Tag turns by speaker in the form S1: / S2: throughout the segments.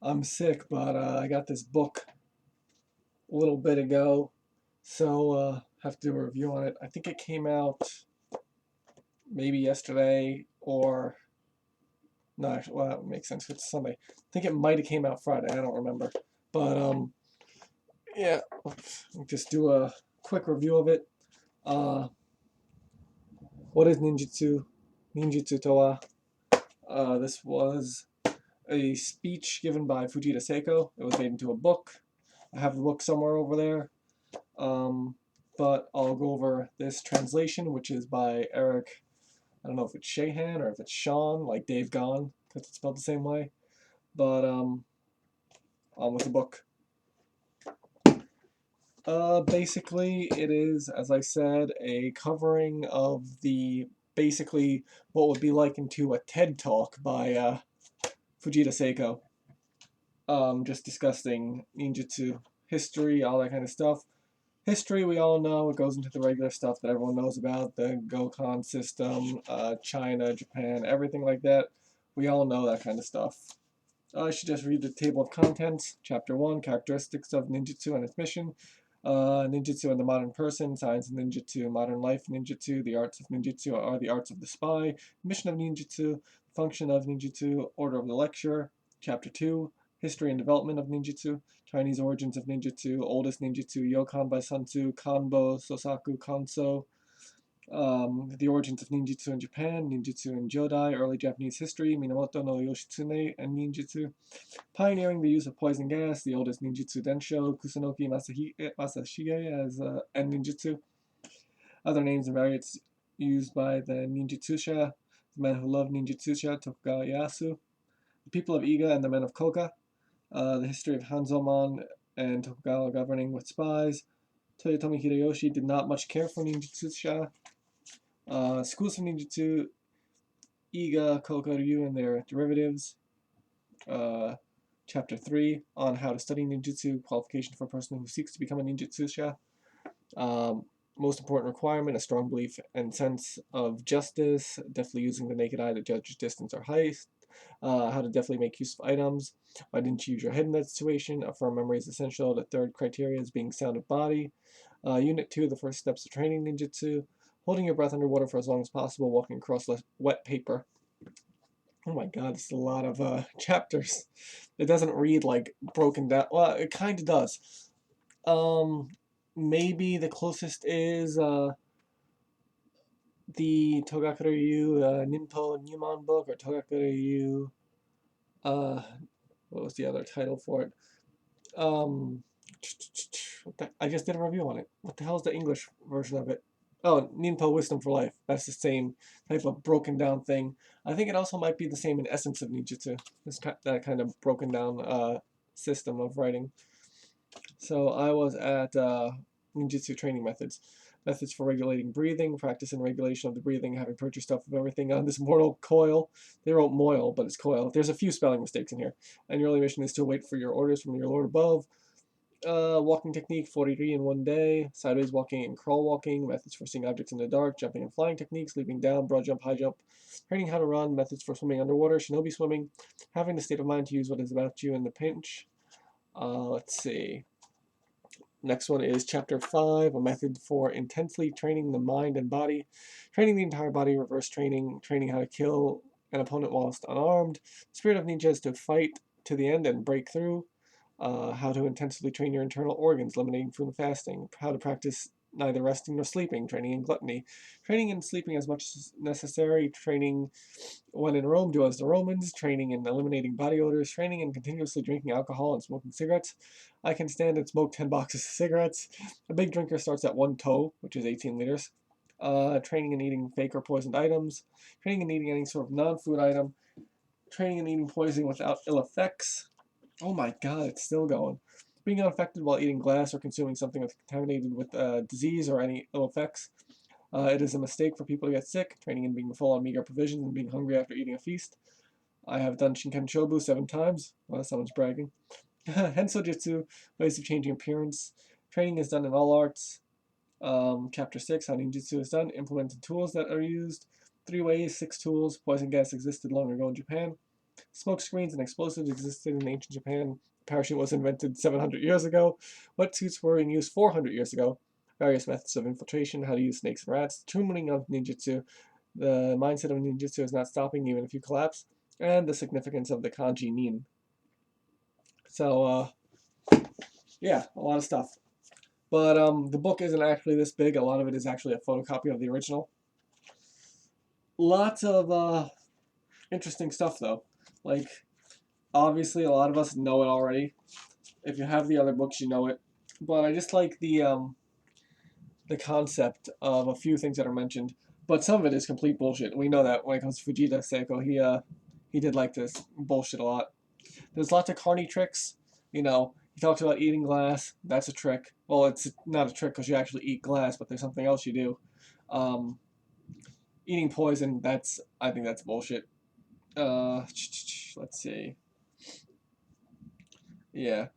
S1: I'm sick, but I got this book a little bit ago, so have to do a review on it. I think it came out maybe yesterday or no, actually, well, that would make sense. It's Sunday. I think it might have came out Friday. I don't remember, but yeah, I'll just do a quick review of it. Uh, what is ninjutsu? Ninjutsu to wa. This was a speech given by Fujita Seiko. It was made into a book. I have the book somewhere over there. Um, but I'll go over this translation, which is by Eric. I don't know if it's Shahan or if it's Sean, like Dave Gone, because it's spelled the same way. But on with the book. Basically, it is, as I said, a covering of the basically what would be likened to a TED Talk by Fujita Seiko. Just discussing ninjutsu history, all that kind of stuff. History, we all know, it goes into the regular stuff that everyone knows about, the Gokhan system, China, Japan, everything like that. We all know that kind of stuff. I should just read the table of contents. Chapter 1, Characteristics of Ninjutsu and its mission. Ninjutsu and the modern person, science of ninjutsu, modern life ninjutsu, the arts of ninjutsu are the arts of the spy, mission of ninjutsu, function of ninjutsu, order of the lecture. Chapter 2, history and development of ninjutsu, Chinese origins of ninjutsu, oldest ninjutsu, Yokan by Sun Tzu, Kanbo, Sosaku, Kanso, the origins of ninjutsu in Japan, ninjutsu in Jodai, early Japanese history, Minamoto no Yoshitsune and ninjutsu, pioneering the use of poison gas, the oldest ninjutsu densho, Kusunoki Masashige as and ninjutsu, other names and variants used by the ninjutsusha, the men who love ninjutsusha, Tokugawa Ieyasu, the people of Iga and the men of Koga, the history of Hanzomon and Tokugawa governing with spies. Toyotomi Hideyoshi did not much care for ninjutsusha. Schools of ninjutsu, Iga, Kokoryu, and their derivatives. Uh, Chapter 3 on how to study ninjutsu, qualification for a person who seeks to become a ninjutsusha. Um, Most important requirement, a strong belief and sense of justice, definitely using the naked eye to judge distance or height, how to definitely make use of items, why didn't you use your head in that situation, a firm memory is essential, the third criteria is being sound of body, Unit 2, the first steps of training ninjutsu, holding your breath underwater for as long as possible, walking across wet paper. Oh my god, it's a lot of chapters. It doesn't read like broken down. Well, it kind of does. Um, Maybe the closest is the Togakuryu Ninpo Nyumon book or Togakuryu. Uh, what was the other title for it? Um, I just did a review on it. What the hell is the English version of it? Oh, Ninpo Wisdom for Life. That's the same type of broken down thing. I think it also might be the same in Essence of Ninjutsu. That kind of broken down system of writing. So I was at Ninjutsu Training Methods. Methods for regulating breathing, practice and regulation of the breathing, having purchased off of everything on this mortal coil. They wrote moil, but it's coil. There's a few spelling mistakes in here. And your only mission is to wait for your orders from your lord above. Walking technique, 43 in one day. Sideways walking and crawl walking. Methods for seeing objects in the dark. Jumping and flying techniques. Leaping down, broad jump, high jump. Training how to run. Methods for swimming underwater. Shinobi swimming. Having the state of mind to use what is about you in the pinch. Let's see. Next one is Chapter 5, a method for intensely training the mind and body. Training the entire body, reverse training, training how to kill an opponent whilst unarmed. Spirit of Ninja is to fight to the end and break through. How to intensively train your internal organs, eliminating food and fasting. How to practice neither resting nor sleeping, training in gluttony. Training in sleeping as much as necessary, training when in Rome, do as the Romans, training in eliminating body odors, training in continuously drinking alcohol and smoking cigarettes. I can stand and smoke 10 boxes of cigarettes. A big drinker starts at 1 toe, which is 18 liters. Training in eating fake or poisoned items. Training in eating any sort of non-food item. Training in eating poison without ill effects. Oh my god, it's still going. Being unaffected while eating glass or consuming something that's contaminated with disease or any ill effects. It is a mistake for people to get sick, training in being full on meager provisions and being hungry after eating a feast. I have done Shinken Chobu 7 times. Well, someone's bragging. Henso Jitsu, ways of changing appearance. Training is done in all arts. Chapter 6, how ninjutsu is done. Implemented tools that are used. 3 ways, 6 tools. Poison gas existed long ago in Japan. Smoke screens and explosives existed in ancient Japan. Parachute was invented 700 years ago. Wetsuits were in use 400 years ago. Various methods of infiltration, how to use snakes and rats. The true meaning of ninjutsu. The mindset of ninjutsu is not stopping even if you collapse. And the significance of the kanji nin. So, yeah, a lot of stuff. But the book isn't actually this big. A lot of it is actually a photocopy of the original. Lots of interesting stuff, though. Like, obviously, a lot of us know it already. If you have the other books, you know it. But I just like the concept of a few things that are mentioned. But some of it is complete bullshit. We know that when it comes to Fujita Seiko, he did like this bullshit a lot. There's lots of carny tricks. You know, he talks about eating glass. That's a trick. Well, it's not a trick because you actually eat glass, but there's something else you do. Um, Eating poison. I think that's bullshit. Let's see. Yeah.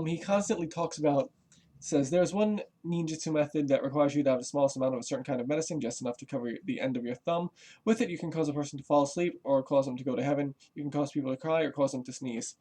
S1: He constantly talks about, says, there's one ninjutsu method that requires you to have the smallest amount of a certain kind of medicine, just enough to cover the end of your thumb. With it, you can cause a person to fall asleep, or cause them to go to heaven. You can cause people to cry, or cause them to sneeze.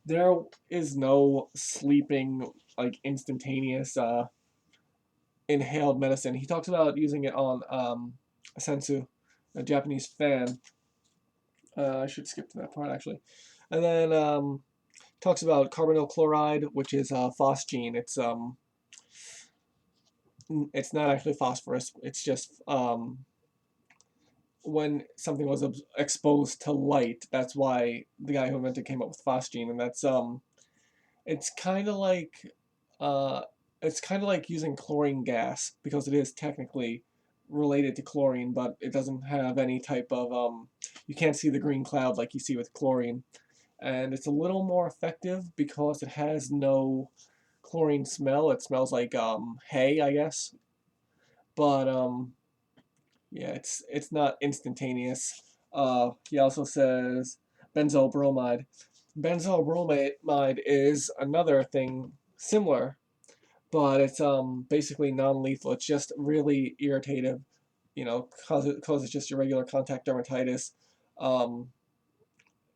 S1: There is no sleeping, like, instantaneous, inhaled medicine. He talks about using it on, a sensu, a Japanese fan. I should skip to that part, actually. And then, talks about carbonyl chloride, which is phosgene. It's not actually phosphorus. It's just when something was exposed to light. That's why the guy who invented came up with phosgene, and that's it's kind of like uh, it's kind of like using chlorine gas because it is technically related to chlorine, but it doesn't have any type of you can't see the green cloud like you see with chlorine. And it's a little more effective because it has no chlorine smell. It smells like hay, I guess. But yeah, it's not instantaneous. He also says benzoyl bromide. Benzoyl bromide is another thing similar, but it's basically non-lethal. It's just really irritative. You know, causes just irregular contact dermatitis. Um,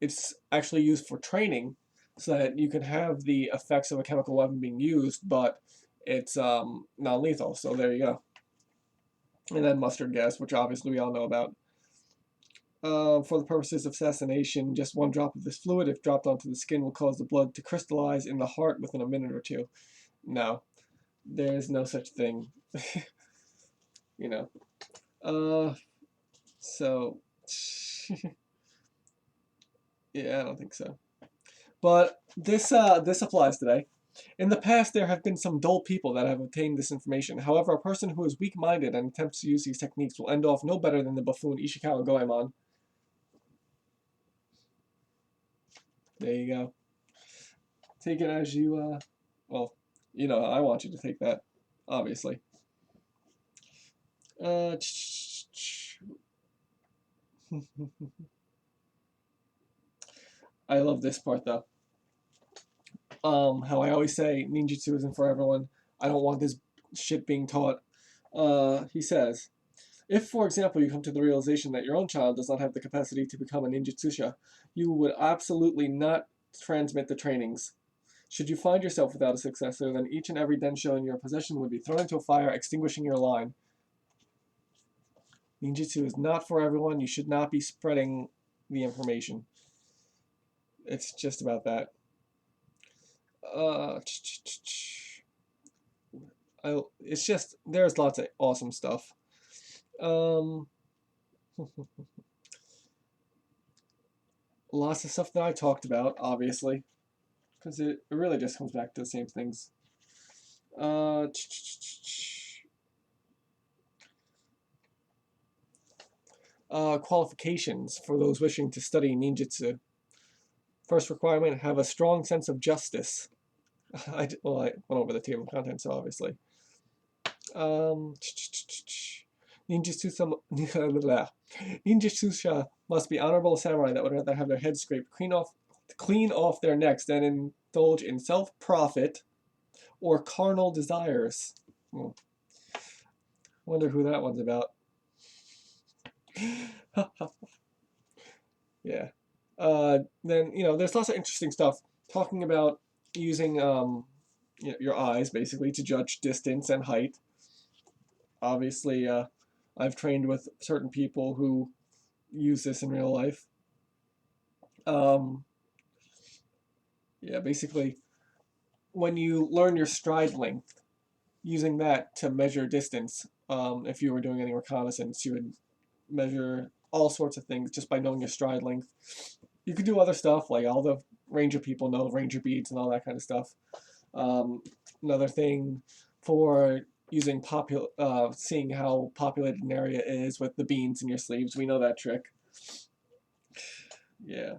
S1: it's actually used for training so that you can have the effects of a chemical weapon being used, but it's non-lethal. So there you go. And then mustard gas, which obviously we all know about. For the purposes of assassination, just one drop of this fluid, if dropped onto the skin, will cause the blood to crystallize in the heart within a minute or two. No, there is no such thing. You know. So, yeah, I don't think so. But this applies today. In the past, there have been some dull people that have obtained this information. However, a person who is weak-minded and attempts to use these techniques will end off no better than the buffoon Ishikawa Goemon. There you go. Take it as you, well, you know, I want you to take that, obviously. Uh, I love this part, though. How I always say, ninjutsu isn't for everyone. I don't want this shit being taught. He says, if, for example, you come to the realization that your own child does not have the capacity to become a ninjutsusha, you would absolutely not transmit the trainings. Should you find yourself without a successor, then each and every densho in your possession would be thrown into a fire, extinguishing your line. Ninjutsu is not for everyone. You should not be spreading the information. It's just about that. It's just, there's lots of awesome stuff. Um, Lots of stuff that I talked about, obviously, because it really just comes back to the same things. Uh, Qualifications for those wishing to study ninjutsu. First requirement, have a strong sense of justice. I went over the table of contents, obviously. Ninjutsu must be honorable samurai that would rather have their heads scraped clean off their necks than indulge in self-profit or carnal desires. Wonder who that one's about. Yeah. Then, there's lots of interesting stuff talking about using your eyes basically to judge distance and height. Obviously, I've trained with certain people who use this in real life. Um, yeah, basically, when you learn your stride length, using that to measure distance, if you were doing any reconnaissance, you would measure all sorts of things just by knowing your stride length. You could do other stuff, like all the ranger people know ranger beads and all that kind of stuff. Um, Another thing for using seeing how populated an area is with the beans in your sleeves. We know that trick. Yeah,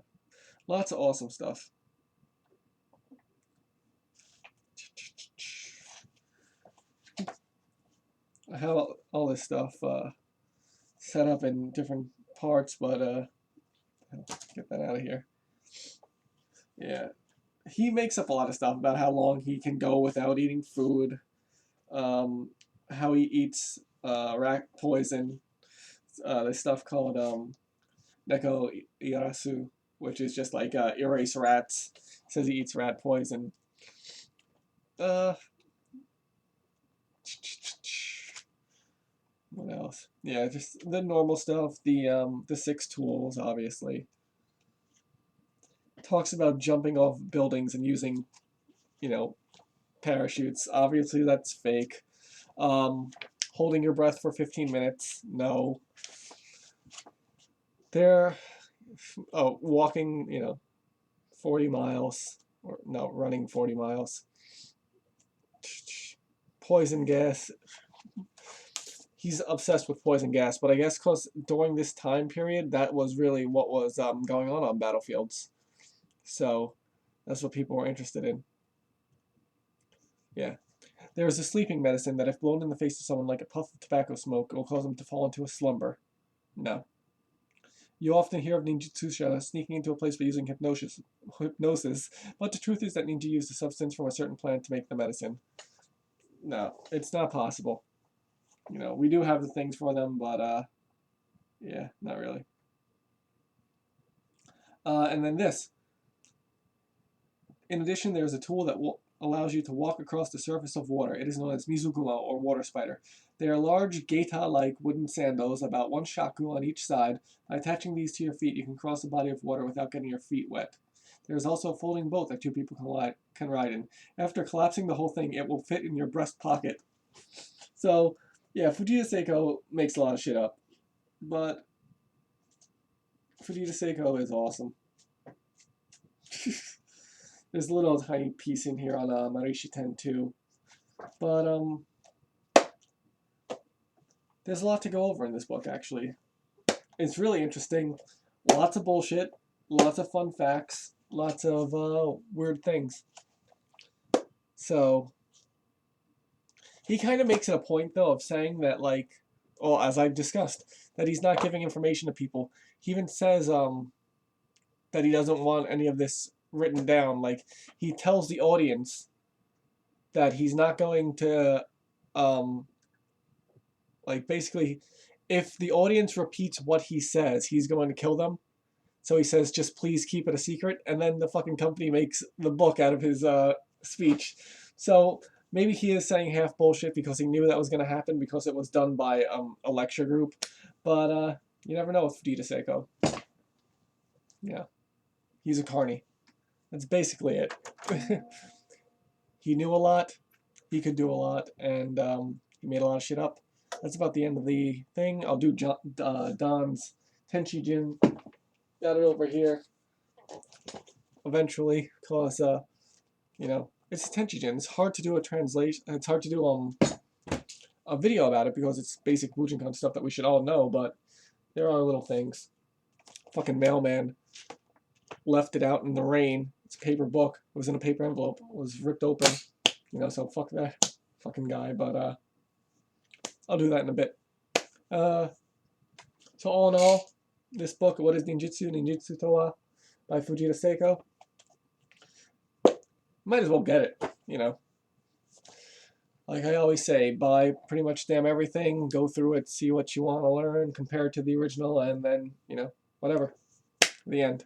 S1: lots of awesome stuff. I have all this stuff set up in different parts, but get that out of here. Yeah, he makes up a lot of stuff about how long he can go without eating food, um, how he eats rat poison. This stuff called Neko Irasu, which is just like erase rats. He says he eats rat poison. Uh, what else? Yeah, just the normal stuff. The six tools, obviously. Talks about jumping off buildings and using, you know, parachutes. Obviously, that's fake. Um, Holding your breath for 15 minutes. No. They're walking, 40 miles, or no, running 40 miles. Poison gas. He's obsessed with poison gas, but I guess because during this time period, that was really what was going on battlefields. So that's what people were interested in. Yeah. There is a sleeping medicine that, if blown in the face of someone like a puff of tobacco smoke, will cause them to fall into a slumber. No. You often hear of ninjutsu sneaking into a place by using hypnosis, but the truth is that ninja used a substance from a certain plant to make the medicine. No, it's not possible. We do have the things for them, but yeah, not really. And then this. In addition, there is a tool that allows you to walk across the surface of water. It is known as Mizuguma, or water spider. They are large geita-like wooden sandals, about one shaku on each side. By attaching these to your feet, you can cross a body of water without getting your feet wet. There is also a folding boat that two people can ride in. After collapsing the whole thing, it will fit in your breast pocket. So, yeah, Fujita Seiko makes a lot of shit up. But Fujita Seiko is awesome. There's a little tiny piece in here on Marishi 10 too. But there's a lot to go over in this book, actually. It's really interesting. Lots of bullshit, lots of fun facts, lots of weird things. So he kind of makes it a point, though, of saying that, like, well, as I've discussed, that he's not giving information to people. He even says that he doesn't want any of this written down. Like, he tells the audience that he's not going to, like, basically, if the audience repeats what he says, he's going to kill them. So he says, just please keep it a secret. And then the fucking company makes the book out of his speech. So maybe he is saying half bullshit because he knew that was going to happen because it was done by a lecture group. But you never know with Fujita Seiko. Yeah. He's a carny. That's basically it. He knew a lot. He could do a lot. And he made a lot of shit up. That's about the end of the thing. I'll do Don's Tenchi Jin. Got it over here. Eventually, because it's Tenchi Jin. It's hard to do a translation. It's hard to do a video about it because it's basic Bujinkan stuff that we should all know. But there are little things. Fucking mailman left it out in the rain. It's a paper book. It was in a paper envelope. It was ripped open. So fuck that fucking guy. But I'll do that in a bit. So all in all, this book, What is Ninjutsu? Ninjutsu to wa by Fujita Seiko. Might as well get it, Like I always say, buy pretty much damn everything, go through it, see what you want to learn, compare it to the original, and then, whatever. The end.